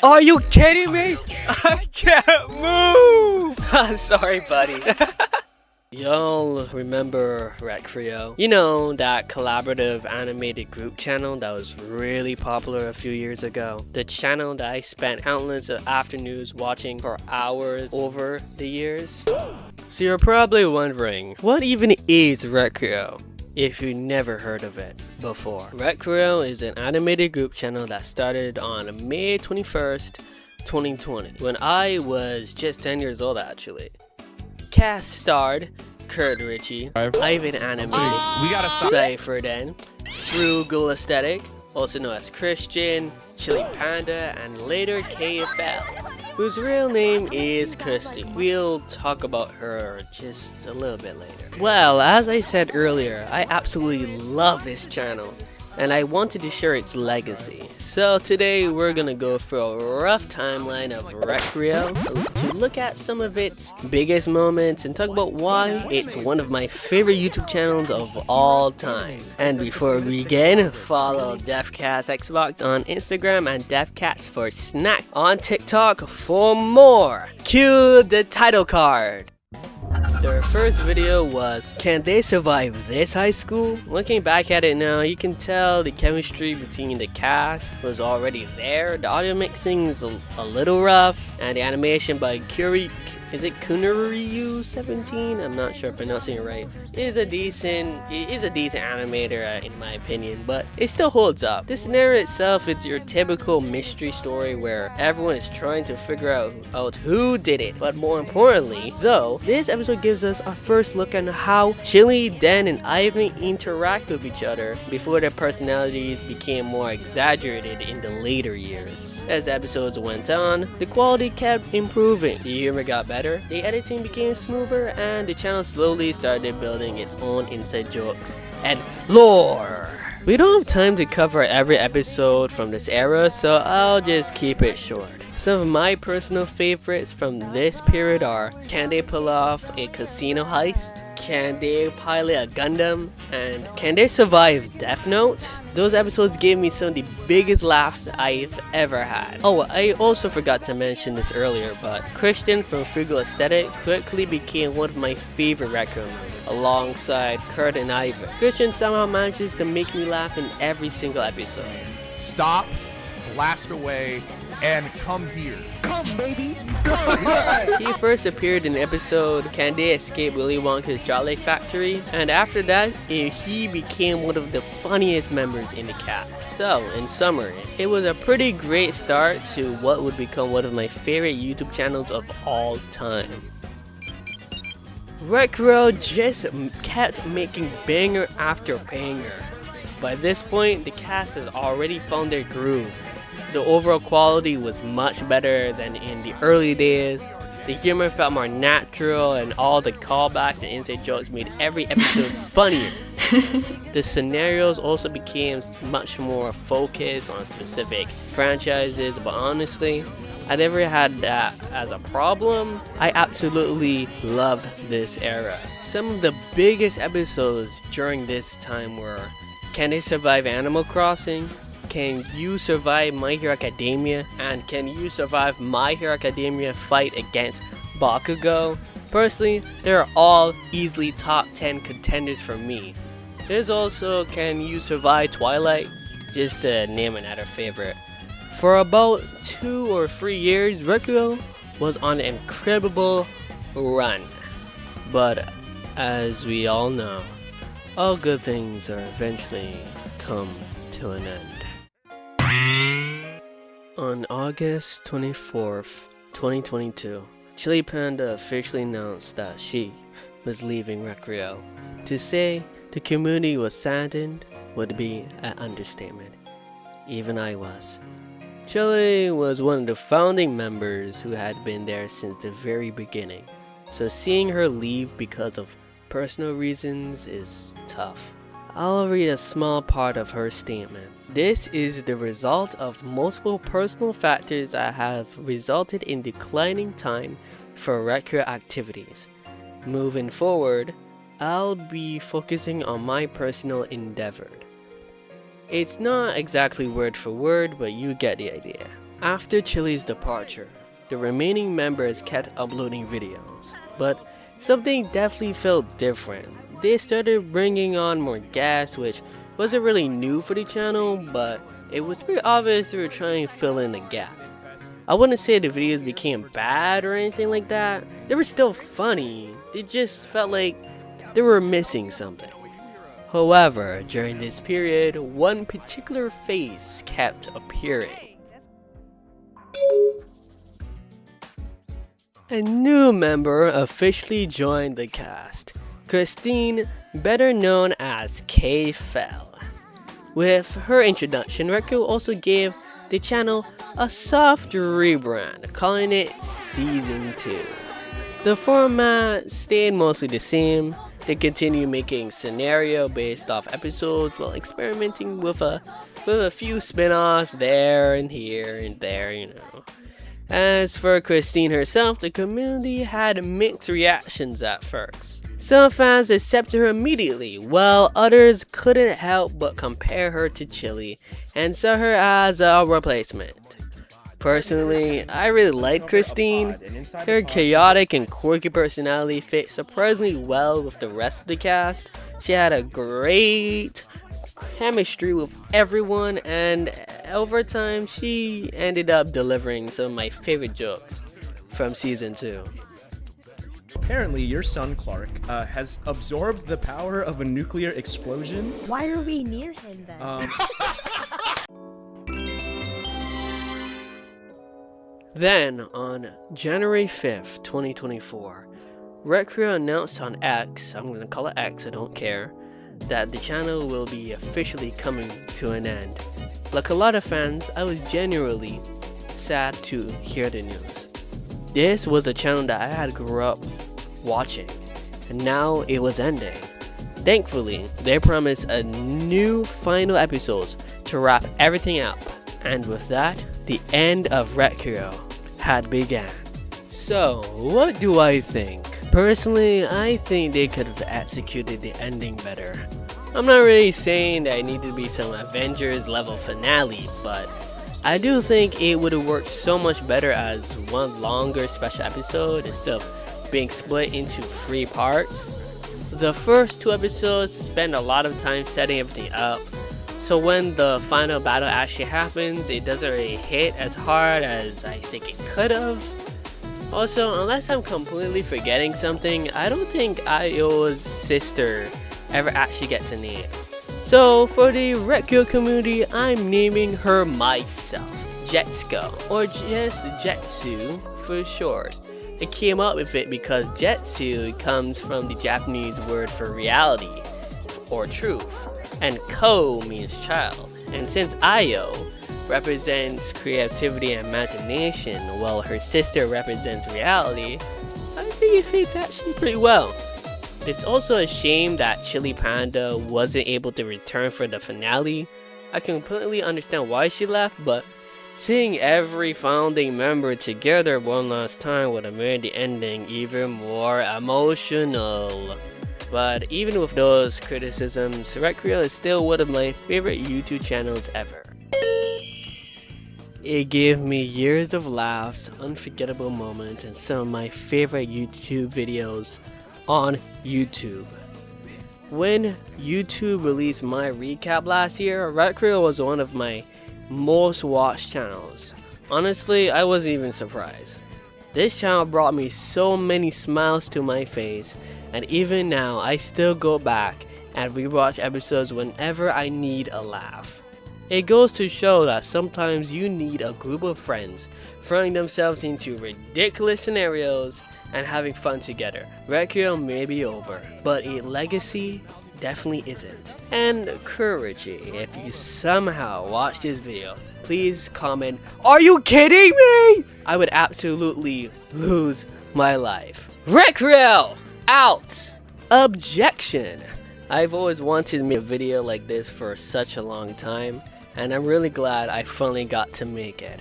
Are you kidding me? I can't move! Sorry, buddy. Y'all remember Recreyo? You know, that collaborative animated group channel that was really popular a few years ago? The channel that I spent countless afternoons watching for hours over the years? So you're probably wondering, what even is Recreyo? If you never heard of it before. Recreyo is an animated group channel that started on May 21st, 2020, when I was just 10 years old actually. Cast starred Kurt Ritchie, Ivan Animated, Cypher Den, Frugal Aesthetic, also known as Christian, Chili Panda, and later K-Fel, whose real name is Christy. We'll talk about her just a little bit later. Well, as I said earlier, I absolutely love this channel, and I wanted to share its legacy. So today we're gonna go through a rough timeline of Recreyo to look at some of its biggest moments and talk about why it's one of my favorite YouTube channels of all time. And before we begin, follow DefCats Xbox on Instagram and DefCats for Snack on TikTok for more. Cue the title card. Their first video was, can they survive this high school? Looking back at it now, you can tell the chemistry between the cast was already there. The audio mixing is a little rough, and the animation by Kunariyu 17? I'm not sure if I'm pronouncing it right. Is a decent animator in my opinion, but it still holds up. The scenario itself is your typical mystery story where everyone is trying to figure out who did it. But more importantly, though, this episode gives us our first look at how Chili, Dan, and Ivan interact with each other before their personalities became more exaggerated in the later years. As episodes went on, the quality kept improving. The humor got better, the editing became smoother, and the channel slowly started building its own inside jokes and lore. We don't have time to cover every episode from this era, so I'll just keep it short. Some of my personal favorites from this period are, can they pull off a casino heist? Can they pilot a Gundam? And can they survive Death Note? Those episodes gave me some of the biggest laughs I've ever had. Oh, I also forgot to mention this earlier, but Christian from Frugal Aesthetic quickly became one of my favorite Recreyo members, alongside Kurt and Ivan. Christian somehow manages to make me laugh in every single episode. Stop, blast away, and come here. Come, baby. Come. He first appeared in the episode Can They Escape Willy Wonka's Chocolate Factory, and after that, he became one of the funniest members in the cast. So, in summary, it was a pretty great start to what would become one of my favorite YouTube channels of all time. Recreyo just kept making banger after banger. By this point, the cast has already found their groove. The overall quality was much better than in the early days. The humor felt more natural, and all the callbacks and inside jokes made every episode funnier. The scenarios also became much more focused on specific franchises, but honestly, I never had that as a problem. I absolutely loved this era. Some of the biggest episodes during this time were, can they survive Animal Crossing? Can you survive My Hero Academia? And can you survive My Hero Academia fight against Bakugo? Personally, they're all easily top 10 contenders for me. There's also Can You Survive Twilight? Just to name another favorite. For about 2 or 3 years, Recreyo was on an incredible run. But as we all know, all good things are eventually come to an end. On August 24th, 2022, Chili Panda officially announced that she was leaving Recreyo. To say the community was saddened would be an understatement. Even I was. Chili was one of the founding members who had been there since the very beginning, so seeing her leave because of personal reasons is tough. I'll read a small part of her statement. This is the result of multiple personal factors that have resulted in declining time for Recreyo activities. Moving forward, I'll be focusing on my personal endeavor. It's not exactly word for word, but you get the idea. After Chili's departure, the remaining members kept uploading videos, but something definitely felt different. They started bringing on more guests, which wasn't really new for the channel, but it was pretty obvious they were trying to fill in a gap. I wouldn't say the videos became bad or anything like that. They were still funny. They just felt like they were missing something. However, during this period, one particular face kept appearing. A new member officially joined the cast, Christine, better known as K-Fel. With her introduction, Recreyo also gave the channel a soft rebrand, calling it Season 2. The format stayed mostly the same. They continued making scenario-based off episodes while experimenting with a few spin-offs there and here and there, you know. As for Christine herself, the community had mixed reactions at first. Some fans accepted her immediately, while others couldn't help but compare her to Chili and saw her as a replacement. Personally, I really liked Christine. Her chaotic and quirky personality fit surprisingly well with the rest of the cast. She had a great chemistry with everyone, and over time she ended up delivering some of my favorite jokes from season 2. Apparently, your son Clark has absorbed the power of a nuclear explosion. Why are we near him then? Then, on January 5th, 2024, Recreyo announced on X, I'm gonna call it X, I don't care, that the channel will be officially coming to an end. Like a lot of fans, I was genuinely sad to hear the news. This was a channel that I had grew up watching, and now it was ending. Thankfully, they promised a new final episodes to wrap everything up, and with that, the end of Recreyo had begun. So, what do I think? Personally, I think they could have executed the ending better. I'm not really saying that it needed to be some Avengers level finale, but I do think it would have worked so much better as one longer special episode instead of being split into 3 parts. The first 2 episodes spend a lot of time setting everything up, so when the final battle actually happens, it doesn't really hit as hard as I think it could have. Also, unless I'm completely forgetting something, I don't think Ayo's sister ever actually gets a name. So for the Recreyo community, I'm naming her myself, Jetsuko, or just Jetsu for short. I came up with it because Jetsu comes from the Japanese word for reality, or truth, and Ko means child, and since Ayo represents creativity and imagination, while her sister represents reality, I think it fits actually pretty well. It's also a shame that Chili Panda wasn't able to return for the finale. I completely understand why she left, but seeing every founding member together one last time would have made the ending even more emotional. But even with those criticisms, Recreyo is still one of my favorite YouTube channels ever. It gave me years of laughs, unforgettable moments, and some of my favorite YouTube videos on YouTube. When YouTube released my recap last year, Recreyo was one of my most watched channels. Honestly, I wasn't even surprised. This channel brought me so many smiles to my face, and even now I still go back and rewatch episodes whenever I need a laugh. It goes to show that sometimes you need a group of friends throwing themselves into ridiculous scenarios and having fun together. Recreyo may be over, but a legacy definitely isn't. And encouraging, if you somehow watch this video, please comment, "Are you kidding me?" I would absolutely lose my life. Recreyo out! Objection! I've always wanted to make a video like this for such a long time, and I'm really glad I finally got to make it.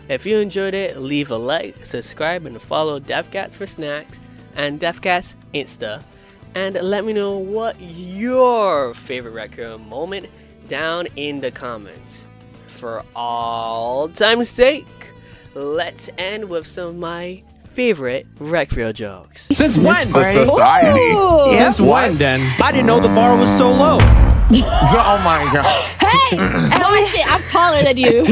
If you enjoyed it, leave a like, subscribe, and follow DevCats for snacks and DevCats Insta. And let me know what your favorite Recreyo moment down in the comments. For all time's sake, let's end with some of my favorite Recreyo jokes. Since when? The society. Since when, then? I didn't know the bar was so low. Oh my god. Hey, I'm taller than you.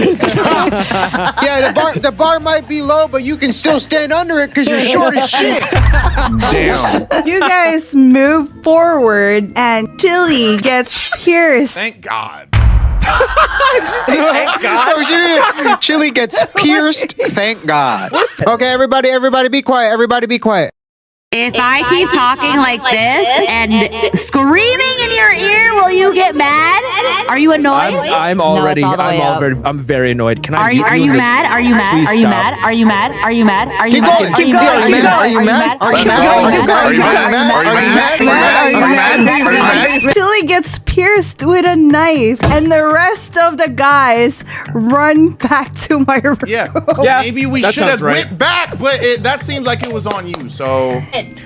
Yeah, the bar might be low, but you can still stand under it because you're short as shit. Damn. You guys move forward and Chili gets pierced. Thank God. Thank God. Chili gets pierced. Thank God. Okay, everybody be quiet. Everybody be quiet. If I keep talking like this and screaming in your ear, will you get mad? Are you annoyed? I'm already. I'm very annoyed. Can I? Are you mad? Are you mad? Please Are you stop. mad? Are you mad? Are you mad? Are you Keep mad? going. Are Keep you going. mad? Are you mad? Are you mad? Are you mad? Are you mad? Chili gets pierced with a knife, and the rest of the guys run back to my room. Yeah. Maybe we that should have sounds right. went back, but that seems like it was on you. So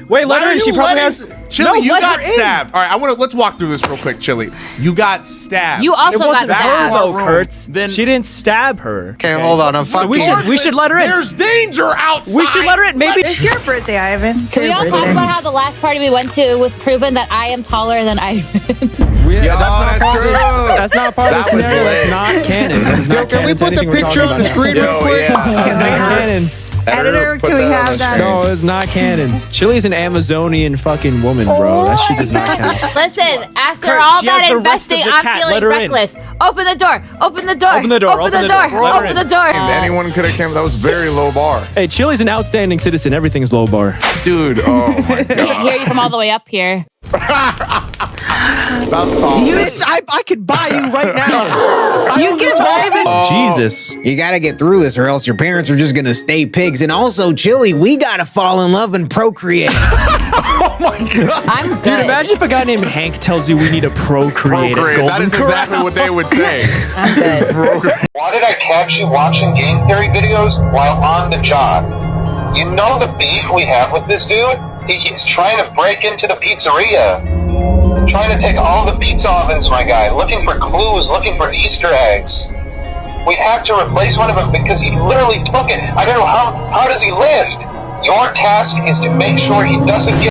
Wait, let her in. She probably has. Chili, No, you let got her in. stabbed. All right, let's walk through this real quick, Chili. You got stabbed. You also It wasn't got her stabbed. though, Room. Kurtz. Then- She didn't stab her. Okay, hold on. I'm So fucking. we should let her in. There's danger outside. We should let her in. Maybe. It's your birthday, Ivan. It's Can we your all talk birthday. about how the last party we went to was proven that I am taller than Ivan? Yeah, that's true. That's not part of the That was scenario. That's lit. not canon. That's Yo, not can we canon to put the anything we're picture talking on the about screen Yo, real quick? yeah. It's not canon. Editor, Put can we that on have the that? screen. No, it's not canon. Chili's an Amazonian fucking woman, bro. That shit does not count. Listen, after Kurt, all she has that the rest of investing, the I'm cat. feeling Let her in. reckless. Open the door. Open the door. Open the door. Open the door. Let her Open in. the door. If anyone could have came, that was very low bar. Hey, Chili's an outstanding citizen. Everything's low bar. Dude, oh my I can god. hear you from all the way up here. That's solid. I could buy you right now. You get Ivan. Jesus. You gotta get through this, or else your parents are just gonna stay pigs. And also, Chili, we gotta fall in love and procreate. I'm good. Dude, imagine if a guy named Hank tells you we need to procreate. Procreate. at That is Golden exactly Corral. what they would say. I'm good. Why did I catch you watching game theory videos while on the job? You know the beef we have with this dude? He's trying to break into the pizzeria. Trying to take all the pizza ovens, my guy. Looking for clues, looking for Easter eggs. We have to replace one of them because he literally took it. I don't know how does he lift? Your task is to make sure he doesn't get